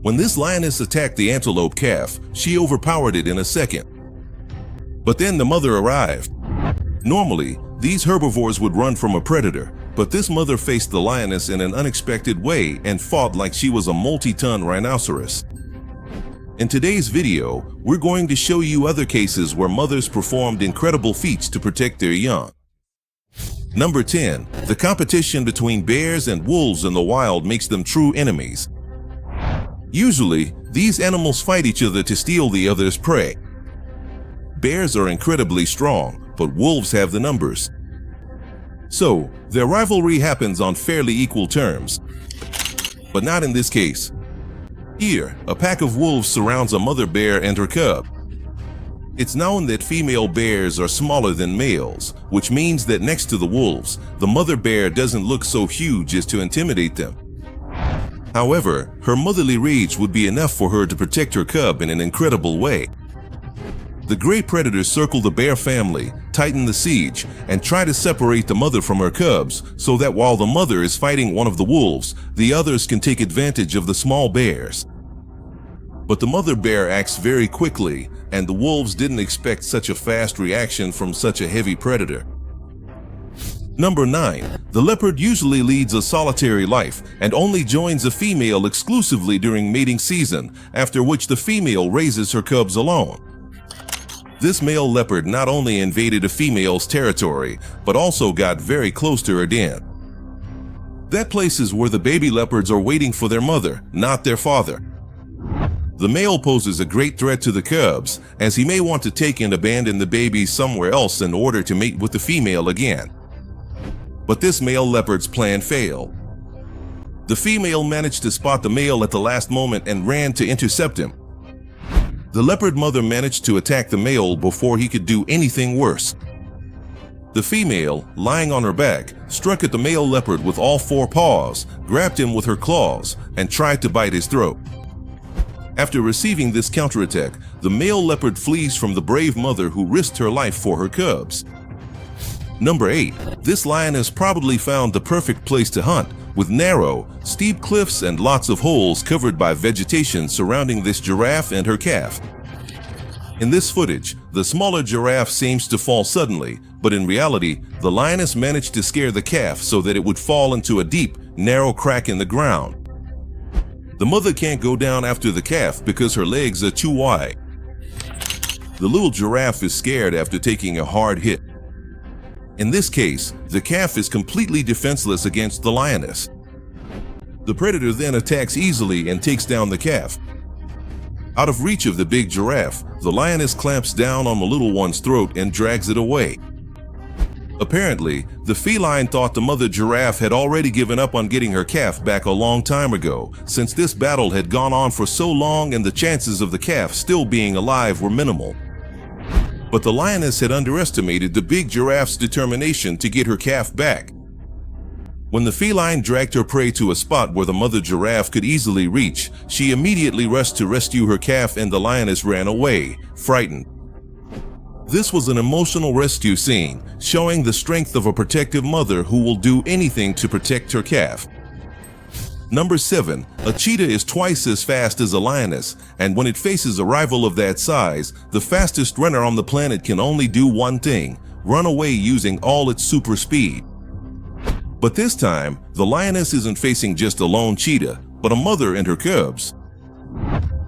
When this lioness attacked the antelope calf, she overpowered it in a second. But then the mother arrived. Normally, these herbivores would run from a predator, but this mother faced the lioness in an unexpected way and fought like she was a multi-ton rhinoceros. In today's video, we're going to show you other cases where mothers performed incredible feats to protect their young. Number 10. The competition between bears and wolves in the wild makes them true enemies. Usually, these animals fight each other to steal the other's prey. Bears are incredibly strong, but wolves have the numbers. So, their rivalry happens on fairly equal terms. But not in this case. Here, a pack of wolves surrounds a mother bear and her cub. It's known that female bears are smaller than males, which means that next to the wolves, the mother bear doesn't look so huge as to intimidate them. However, her motherly rage would be enough for her to protect her cub in an incredible way. The gray predators circle the bear family, tighten the siege, and try to separate the mother from her cubs so that while the mother is fighting one of the wolves, the others can take advantage of the small bears. But the mother bear acts very quickly, and the wolves didn't expect such a fast reaction from such a heavy predator. Number 9. The leopard usually leads a solitary life and only joins a female exclusively during mating season, after which the female raises her cubs alone. This male leopard not only invaded a female's territory, but also got very close to her den. That place is where the baby leopards are waiting for their mother, not their father. The male poses a great threat to the cubs, as he may want to take and abandon the babies somewhere else in order to mate with the female again. But this male leopard's plan failed. The female managed to spot the male at the last moment and ran to intercept him. The leopard mother managed to attack the male before he could do anything worse. The female, lying on her back, struck at the male leopard with all 4 paws, grabbed him with her claws, and tried to bite his throat. After receiving this counterattack, the male leopard flees from the brave mother who risked her life for her cubs. Number 8. This lioness probably found the perfect place to hunt, with narrow, steep cliffs and lots of holes covered by vegetation surrounding this giraffe and her calf. In this footage, the smaller giraffe seems to fall suddenly, but in reality, the lioness managed to scare the calf so that it would fall into a deep, narrow crack in the ground. The mother can't go down after the calf because her legs are too wide. The little giraffe is scared after taking a hard hit. In this case, the calf is completely defenseless against the lioness. The predator then attacks easily and takes down the calf. Out of reach of the big giraffe, the lioness clamps down on the little one's throat and drags it away. Apparently, the feline thought the mother giraffe had already given up on getting her calf back a long time ago, since this battle had gone on for so long and the chances of the calf still being alive were minimal. But the lioness had underestimated the big giraffe's determination to get her calf back. When the feline dragged her prey to a spot where the mother giraffe could easily reach, she immediately rushed to rescue her calf and the lioness ran away, frightened. This was an emotional rescue scene, showing the strength of a protective mother who will do anything to protect her calf. Number 7. A cheetah is twice as fast as a lioness, and when it faces a rival of that size, the fastest runner on the planet can only do one thing: run away using all its super speed. But this time, the lioness isn't facing just a lone cheetah, but a mother and her cubs.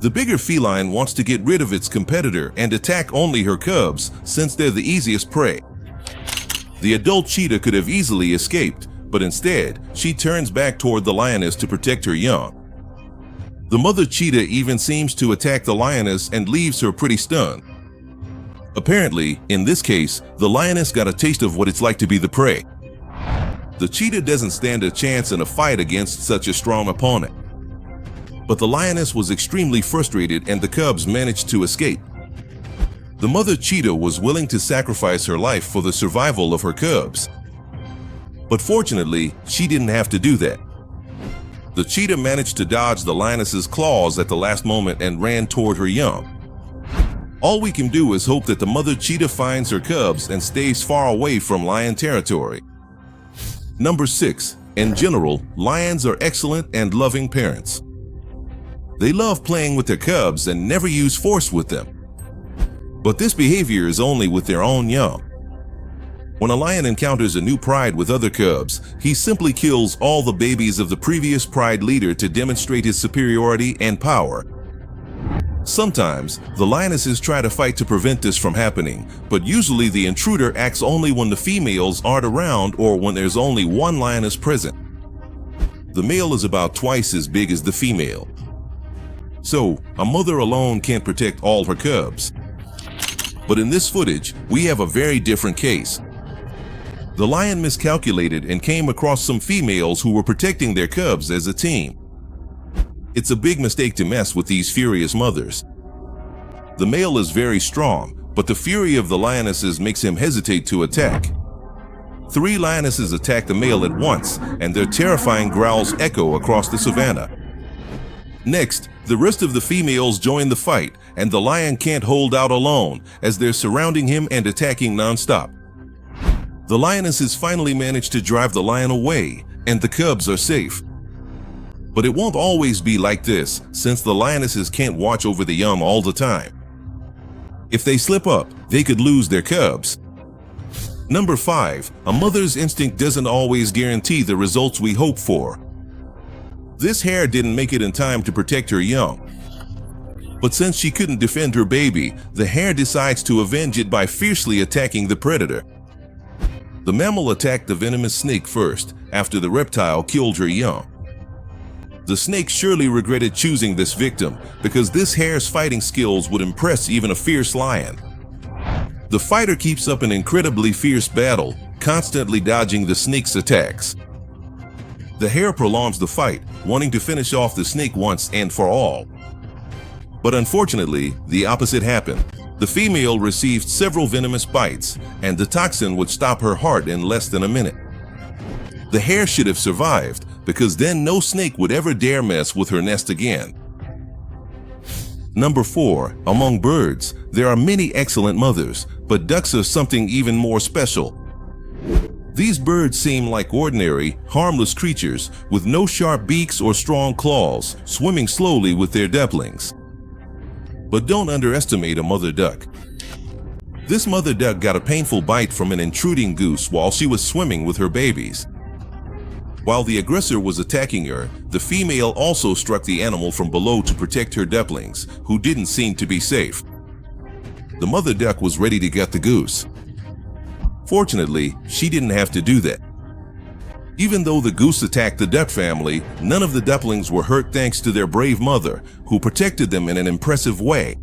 The bigger feline wants to get rid of its competitor and attack only her cubs, since they're the easiest prey. The adult cheetah could have easily escaped, but instead, she turns back toward the lioness to protect her young. The mother cheetah even seems to attack the lioness and leaves her pretty stunned. Apparently, in this case, the lioness got a taste of what it's like to be the prey. The cheetah doesn't stand a chance in a fight against such a strong opponent. But the lioness was extremely frustrated and the cubs managed to escape. The mother cheetah was willing to sacrifice her life for the survival of her cubs. But fortunately, she didn't have to do that. The cheetah managed to dodge the lioness's claws at the last moment and ran toward her young. All we can do is hope that the mother cheetah finds her cubs and stays far away from lion territory. Number 6. In general, lions are excellent and loving parents. They love playing with their cubs and never use force with them. But this behavior is only with their own young. When a lion encounters a new pride with other cubs, he simply kills all the babies of the previous pride leader to demonstrate his superiority and power. Sometimes, the lionesses try to fight to prevent this from happening, but usually the intruder acts only when the females aren't around or when there's only one lioness present. The male is about twice as big as the female. So, a mother alone can't protect all her cubs. But in this footage, we have a very different case. The lion miscalculated and came across some females who were protecting their cubs as a team. It's a big mistake to mess with these furious mothers. The male is very strong, but the fury of the lionesses makes him hesitate to attack. 3 lionesses attack the male at once, and their terrifying growls echo across the savannah. Next, the rest of the females join the fight, and the lion can't hold out alone as they're surrounding him and attacking non-stop. The lionesses finally manage to drive the lion away, and the cubs are safe. But it won't always be like this, since the lionesses can't watch over the young all the time. If they slip up, they could lose their cubs. Number 5, a mother's instinct doesn't always guarantee the results we hope for. This hare didn't make it in time to protect her young. But since she couldn't defend her baby, the hare decides to avenge it by fiercely attacking the predator. The mammal attacked the venomous snake first, after the reptile killed her young. The snake surely regretted choosing this victim, because this hare's fighting skills would impress even a fierce lion. The fighter keeps up an incredibly fierce battle, constantly dodging the snake's attacks. The hare prolongs the fight, wanting to finish off the snake once and for all. But unfortunately, the opposite happened. The female received several venomous bites, and the toxin would stop her heart in less than a minute. The hare should have survived, because then no snake would ever dare mess with her nest again. Number 4, among birds, there are many excellent mothers, but ducks are something even more special. These birds seem like ordinary, harmless creatures with no sharp beaks or strong claws, swimming slowly with their ducklings. But don't underestimate a mother duck. This mother duck got a painful bite from an intruding goose while she was swimming with her babies. While the aggressor was attacking her, the female also struck the animal from below to protect her ducklings, who didn't seem to be safe. The mother duck was ready to gut the goose. Fortunately, she didn't have to do that. Even though the goose attacked the duck family, none of the ducklings were hurt thanks to their brave mother, who protected them in an impressive way.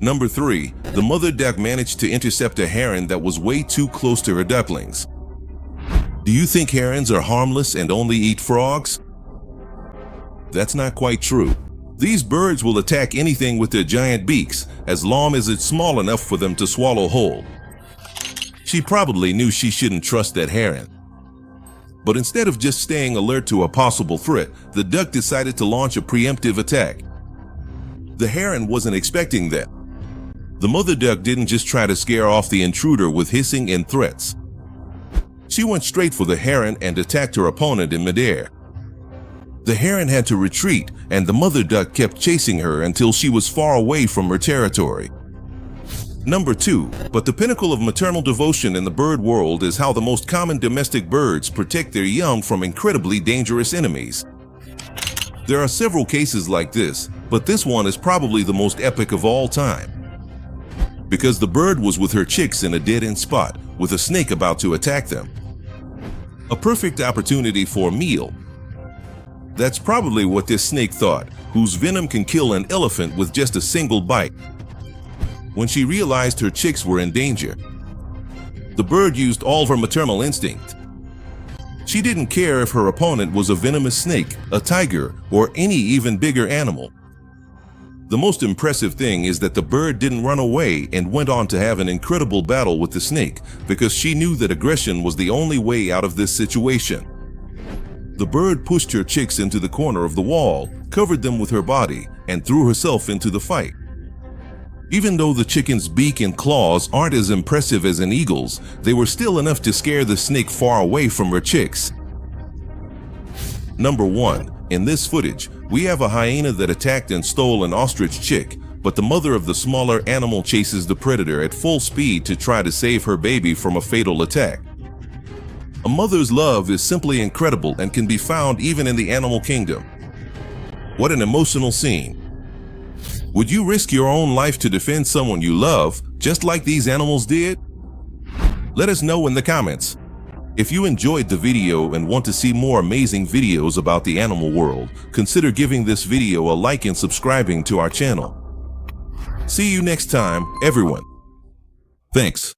Number 3, the mother duck managed to intercept a heron that was way too close to her ducklings. Do you think herons are harmless and only eat frogs? That's not quite true. These birds will attack anything with their giant beaks, as long as it's small enough for them to swallow whole. She probably knew she shouldn't trust that heron. But instead of just staying alert to a possible threat, the duck decided to launch a preemptive attack. The heron wasn't expecting that. The mother duck didn't just try to scare off the intruder with hissing and threats. She went straight for the heron and attacked her opponent in midair. The heron had to retreat, and the mother duck kept chasing her until she was far away from her territory. Number 2, but the pinnacle of maternal devotion in the bird world is how the most common domestic birds protect their young from incredibly dangerous enemies. There are several cases like this, but this one is probably the most epic of all time. Because the bird was with her chicks in a dead-end spot, with a snake about to attack them. A perfect opportunity for a meal. That's probably what this snake thought, whose venom can kill an elephant with just a single bite. When she realized her chicks were in danger, the bird used all of her maternal instinct. She didn't care if her opponent was a venomous snake, a tiger, or any even bigger animal. The most impressive thing is that the bird didn't run away and went on to have an incredible battle with the snake, because she knew that aggression was the only way out of this situation. The bird pushed her chicks into the corner of the wall, covered them with her body, and threw herself into the fight. Even though the chicken's beak and claws aren't as impressive as an eagle's, they were still enough to scare the snake far away from her chicks. Number 1. In this footage, we have a hyena that attacked and stole an ostrich chick, but the mother of the smaller animal chases the predator at full speed to try to save her baby from a fatal attack. A mother's love is simply incredible and can be found even in the animal kingdom. What an emotional scene. Would you risk your own life to defend someone you love, just like these animals did? Let us know in the comments. If you enjoyed the video and want to see more amazing videos about the animal world, consider giving this video a like and subscribing to our channel. See you next time, everyone. Thanks.